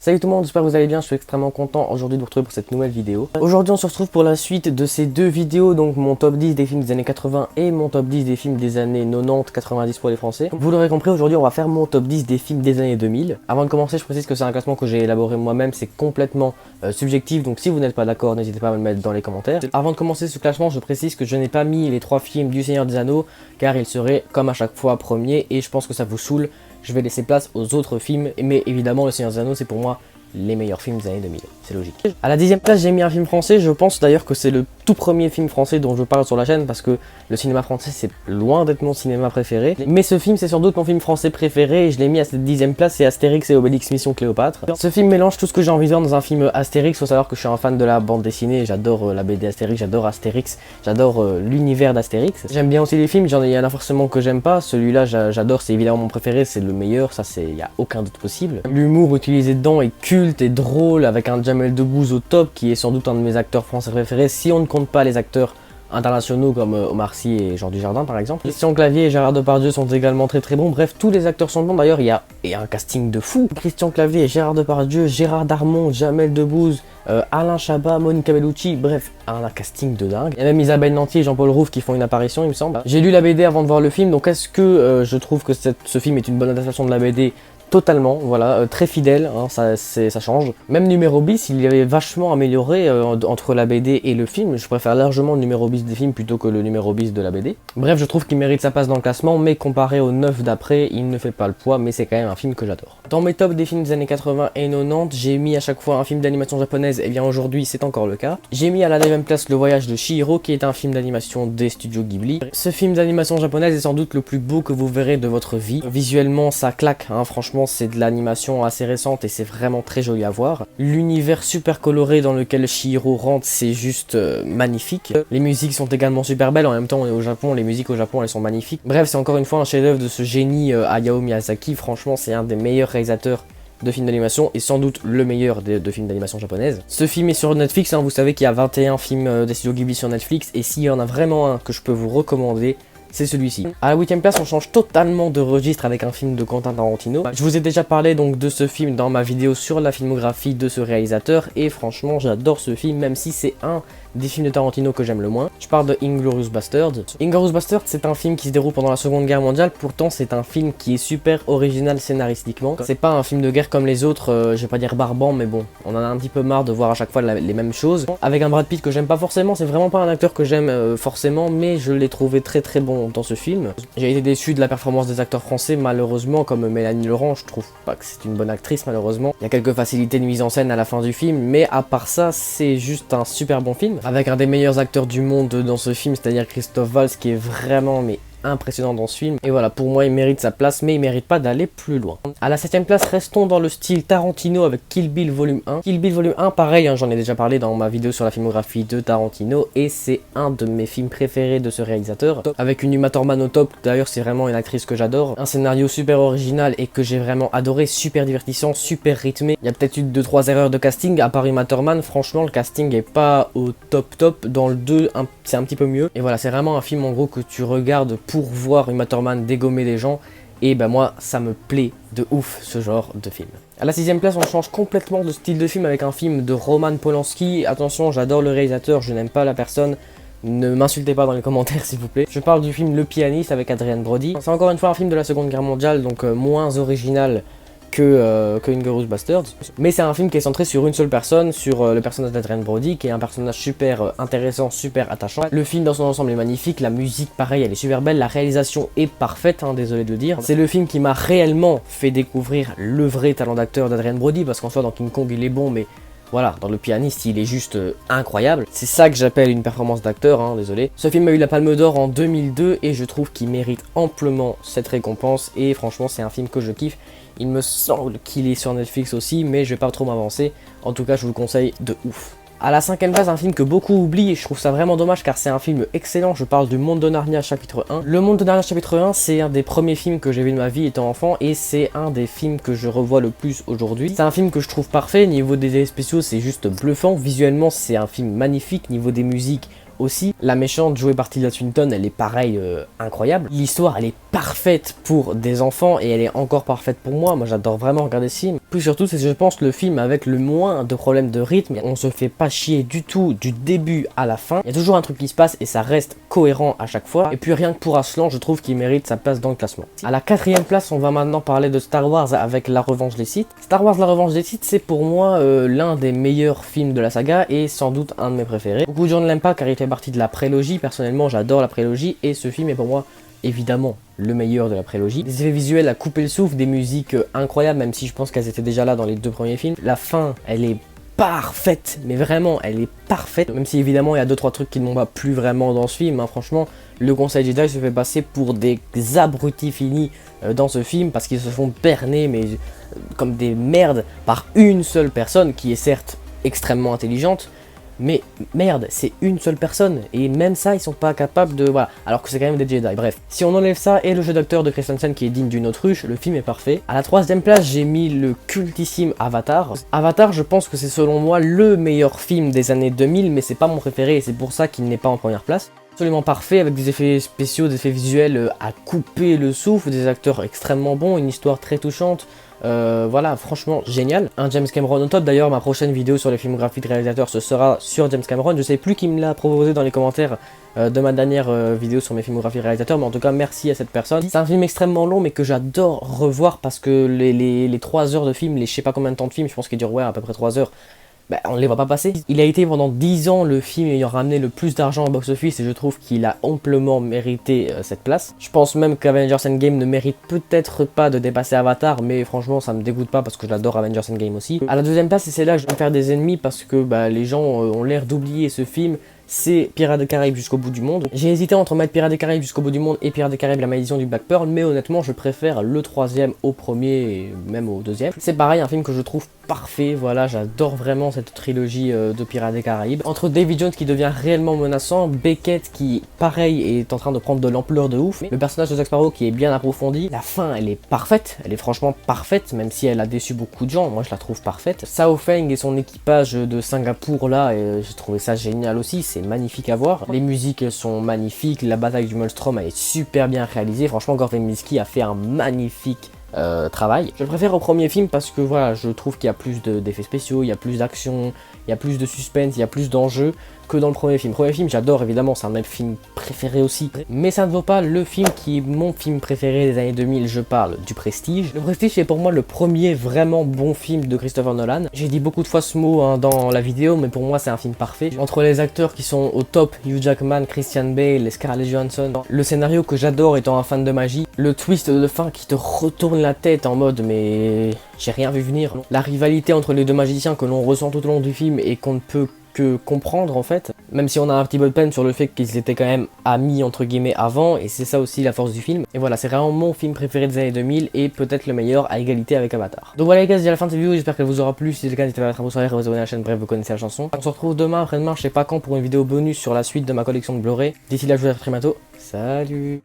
Salut tout le monde, j'espère que vous allez bien, je suis extrêmement content aujourd'hui de vous retrouver pour cette nouvelle vidéo. Aujourd'hui on se retrouve pour la suite de ces deux vidéos, donc mon top 10 des films des années 80 et mon top 10 des films des années 90-90 pour les Français. Vous l'aurez compris, aujourd'hui on va faire mon top 10 des films des années 2000. Avant de commencer, je précise que c'est un classement que j'ai élaboré moi-même, c'est complètement subjectif, donc si vous n'êtes pas d'accord, n'hésitez pas à me le mettre dans les commentaires. Avant de commencer ce classement, je précise que je n'ai pas mis les 3 films du Seigneur des Anneaux, car ils seraient comme à chaque fois premiers, et je pense que ça vous saoule. Je vais laisser place aux autres films, mais évidemment le Seigneur des Anneaux c'est pour moi les meilleurs films des années 2000, c'est logique. À la 10e place, j'ai mis un film français, je pense d'ailleurs que c'est le tout premier film français dont je parle sur la chaîne parce que le cinéma français c'est loin d'être mon cinéma préféré. Mais ce film c'est sans doute mon film français préféré et je l'ai mis à cette 10e place, c'est Astérix et Obélix Mission Cléopâtre. Ce film mélange tout ce que j'ai envie de voir dans un film Astérix, faut savoir que je suis un fan de la bande dessinée, j'adore la BD Astérix, j'adore l'univers d'Astérix. J'aime bien aussi les films, il y en a forcément que j'aime pas, celui-là j'adore, c'est évidemment mon préféré, c'est le meilleur, ça c'est, y a aucun doute possible. L'humour utilisé dedans est culte et drôle avec un Jamel Debbouze au top qui est sans doute un de mes acteurs français préférés si on ne compte pas les acteurs internationaux comme Omar Sy et Jean Dujardin par exemple. Christian Clavier et Gérard Depardieu sont également très bons, bref tous les acteurs sont bons, d'ailleurs il y a un casting de fou. Christian Clavier, Gérard Depardieu, Gérard Darmon, Jamel Debbouze, Alain Chabat, Monica Bellucci, bref un casting de dingue. Il y a même Isabelle Nanty et Jean-Paul Rouve qui font une apparition il me semble. J'ai lu la BD avant de voir le film, donc est-ce que je trouve que ce film est une bonne adaptation de la BD? Totalement, voilà, très fidèle, hein, ça change. Même numéro bis, il y avait vachement amélioré entre la BD et le film. Je préfère largement le numéro bis des films plutôt que le numéro bis de la BD. Bref, je trouve qu'il mérite sa place dans le classement, mais comparé au 9 d'après, il ne fait pas le poids, mais c'est quand même un film que j'adore. Dans mes tops des films des années 80 et 90, j'ai mis à chaque fois un film d'animation japonaise, et bien aujourd'hui c'est encore le cas. J'ai mis à la 9e place Le Voyage de Chihiro, qui est un film d'animation des studios Ghibli. Ce film d'animation japonaise est sans doute le plus beau que vous verrez de votre vie. Visuellement, ça claque, hein, franchement, c'est de l'animation assez récente et c'est vraiment très joli à voir. L'univers super coloré dans lequel Chihiro rentre, c'est juste magnifique. Les musiques sont également super belles, en même temps on est au Japon, les musiques au Japon elles sont magnifiques. Bref, c'est encore une fois un chef-d'œuvre de ce génie Hayao Miyazaki, franchement c'est un des meilleurs réalisateurs de films d'animation et sans doute le meilleur de films d'animation japonaise. Ce film est sur Netflix, hein, vous savez qu'il y a 21 films des studios Ghibli sur Netflix et s'il y en a vraiment un que je peux vous recommander, c'est celui-ci. À la 8e place, on change totalement de registre avec un film de Quentin Tarantino. Je vous ai déjà parlé donc de ce film dans ma vidéo sur la filmographie de ce réalisateur et franchement j'adore ce film même si c'est un des films de Tarantino que j'aime le moins. Je parle de Inglourious Basterds. Inglourious Basterds c'est un film qui se déroule pendant la Seconde Guerre mondiale, pourtant c'est un film qui est super original scénaristiquement. C'est pas un film de guerre comme les autres, je vais pas dire barbant mais bon, on en a un petit peu marre de voir à chaque fois les mêmes choses. Avec un Brad Pitt que j'aime pas forcément, c'est vraiment pas un acteur que j'aime forcément, mais je l'ai trouvé très bon dans ce film. J'ai été déçu de la performance des acteurs français malheureusement, comme Mélanie Laurent, je trouve pas que c'est une bonne actrice malheureusement. Il y a quelques facilités de mise en scène à la fin du film, mais à part ça, c'est juste un super bon film. Avec un des meilleurs acteurs du monde dans ce film, c'est-à-dire Christophe Waltz, qui est vraiment impressionnant dans ce film. Et voilà, pour moi il mérite sa place, mais il mérite pas d'aller plus loin. À la 7e place, restons dans le style Tarantino avec Kill Bill volume 1. Kill Bill volume 1, pareil, hein, j'en ai déjà parlé dans ma vidéo sur la filmographie de Tarantino, et c'est un de mes films préférés de ce réalisateur. Avec une Uma Thurman au top, d'ailleurs c'est vraiment une actrice que j'adore. Un scénario super original et que j'ai vraiment adoré, super divertissant, super rythmé. Il y a peut-être eu 2-3 erreurs de casting, à part Uma Thurman, franchement le casting est pas au top. Dans le 2, c'est un petit peu mieux. Et voilà, c'est vraiment un film en gros que tu regardes pour voir Uma Thurman dégommer des gens, et ben moi ça me plaît de ouf ce genre de film. À la 6e place, on change complètement de style de film avec un film de Roman Polanski. Attention, j'adore le réalisateur, je n'aime pas la personne, ne m'insultez pas dans les commentaires s'il vous plaît. Je parle du film Le Pianiste avec Adrien Brody. C'est encore une fois un film de la Seconde Guerre mondiale, donc moins original que Inglourious Basterds, mais c'est un film qui est centré sur une seule personne, sur le personnage d'Adrien Brody, qui est un personnage super intéressant, super attachant. Le film dans son ensemble est magnifique, la musique pareil, elle est super belle, la réalisation est parfaite, hein, désolé de le dire. C'est le film qui m'a réellement fait découvrir le vrai talent d'acteur d'Adrien Brody, parce qu'en soi dans King Kong il est bon, mais voilà, dans Le Pianiste, il est juste incroyable. C'est ça que j'appelle une performance d'acteur, hein, désolé. Ce film a eu la Palme d'Or en 2002 et je trouve qu'il mérite amplement cette récompense. Et franchement, c'est un film que je kiffe. Il me semble qu'il est sur Netflix aussi, mais je vais pas trop m'avancer. En tout cas, je vous le conseille de ouf. À la 5e place, un film que beaucoup oublient et je trouve ça vraiment dommage car c'est un film excellent, je parle du Monde de Narnia chapitre 1. Le Monde de Narnia chapitre 1, c'est un des premiers films que j'ai vu de ma vie étant enfant et c'est un des films que je revois le plus aujourd'hui. C'est un film que je trouve parfait, niveau des effets spéciaux c'est juste bluffant, visuellement c'est un film magnifique, niveau des musiques aussi. La méchante jouée par Tilda Swinton, elle est pareil incroyable. L'histoire elle est parfaite pour des enfants et elle est encore parfaite pour moi. Moi j'adore vraiment regarder ce film. Puis surtout c'est je pense le film avec le moins de problèmes de rythme. On se fait pas chier du tout du début à la fin. Il y a toujours un truc qui se passe et ça reste cohérent à chaque fois. Et puis rien que pour Aslan, je trouve qu'il mérite sa place dans le classement. À la 4e place, on va maintenant parler de Star Wars avec La Revanche des Sith. Star Wars La Revanche des Sith, c'est pour moi l'un des meilleurs films de la saga et sans doute un de mes préférés. Beaucoup de gens ne l'aiment pas car il fait partie de la prélogie. Personnellement j'adore la prélogie et ce film est pour moi évidemment le meilleur de la prélogie. Des effets visuels à couper le souffle, des musiques incroyables, même si je pense qu'elles étaient déjà là dans les 2 premiers films. La fin, elle est parfaite, mais vraiment, elle est parfaite. Même si évidemment, il y a 2-3 trucs qui ne m'ont pas plu vraiment dans ce film. Hein. Franchement, le Conseil Jedi se fait passer pour des abrutis finis dans ce film parce qu'ils se font berner, mais comme des merdes, par une seule personne qui est certes extrêmement intelligente. Mais merde, c'est une seule personne, et même ça, ils sont pas capables de... Voilà, alors que c'est quand même des Jedi, bref. Si on enlève ça et le jeu d'acteur de Christensen qui est digne d'une autruche, le film est parfait. À la 3e place, j'ai mis le cultissime Avatar. Avatar, je pense que c'est selon moi le meilleur film des années 2000, mais c'est pas mon préféré, et c'est pour ça qu'il n'est pas en première place. Absolument parfait, avec des effets spéciaux, des effets visuels à couper le souffle, des acteurs extrêmement bons, une histoire très touchante. Voilà, franchement génial. Un James Cameron au top. D'ailleurs, ma prochaine vidéo sur les filmographies de réalisateurs, ce sera sur James Cameron. Je sais plus qui me l'a proposé dans les commentaires de ma dernière vidéo sur mes filmographies de réalisateurs, mais en tout cas merci à cette personne. C'est un film extrêmement long mais que j'adore revoir parce que les 3 heures de film, les je sais pas combien de temps de film, je pense qu'il dure ouais, à peu près 3 heures. Bah, on ne les voit pas passer. Il a été pendant 10 ans le film ayant ramené le plus d'argent au box-office et je trouve qu'il a amplement mérité cette place. Je pense même qu'Avengers Endgame ne mérite peut-être pas de dépasser Avatar, mais franchement ça me dégoûte pas parce que j'adore Avengers Endgame aussi. À la 2e place, et c'est là que je vais me faire des ennemis parce que bah, les gens ont l'air d'oublier ce film. C'est Pirates des Caraïbes jusqu'au bout du monde. J'ai hésité entre mettre Pirates des Caraïbes jusqu'au bout du monde et Pirates des Caraïbes la malédiction du Black Pearl, mais honnêtement je préfère le 3e au premier et même au 2e. C'est pareil, un film que je trouve parfait, voilà, j'adore vraiment cette trilogie de Pirates des Caraïbes. Entre Davy Jones qui devient réellement menaçant, Beckett qui, pareil, est en train de prendre de l'ampleur de ouf, le personnage de Jack Sparrow qui est bien approfondi, la fin elle est parfaite, elle est franchement parfaite, même si elle a déçu beaucoup de gens, moi je la trouve parfaite. Sao Feng et son équipage de Singapour là, j'ai trouvé ça génial aussi, c'est magnifique à voir. Les musiques sont magnifiques, la bataille du Maelstrom elle est super bien réalisée, franchement Gore Verbinski a fait un magnifique travail. Je le préfère au premier film parce que voilà, je trouve qu'il y a plus d'effets spéciaux, il y a plus d'action, il y a plus de suspense, il y a plus d'enjeux que dans le premier film. Le premier film, j'adore évidemment, c'est un de mes films préférés aussi. Mais ça ne vaut pas le film qui est mon film préféré des années 2000, je parle du Prestige. Le Prestige est pour moi le premier vraiment bon film de Christopher Nolan. J'ai dit beaucoup de fois ce mot hein, dans la vidéo, mais pour moi c'est un film parfait. Entre les acteurs qui sont au top, Hugh Jackman, Christian Bale, Scarlett Johansson, le scénario que j'adore étant un fan de magie, le twist de fin qui te retourne la tête en mode mais j'ai rien vu venir. La rivalité entre les deux magiciens que l'on ressent tout au long du film et qu'on ne peut que comprendre en fait, même si on a un petit peu de peine sur le fait qu'ils étaient quand même amis entre guillemets avant, et c'est ça aussi la force du film. Et voilà, c'est vraiment mon film préféré des années 2000 et peut-être le meilleur à égalité avec Avatar. Donc voilà les gars, c'est la fin de cette vidéo, j'espère qu'elle vous aura plu. Si c'est le cas, n'hésitez pas à mettre un pouce en l'air et vous abonner à la chaîne, bref vous connaissez la chanson. On se retrouve demain, après-demain, je sais pas quand, pour une vidéo bonus sur la suite de ma collection de Blu-ray. D'ici là je vous dis à très bientôt, salut.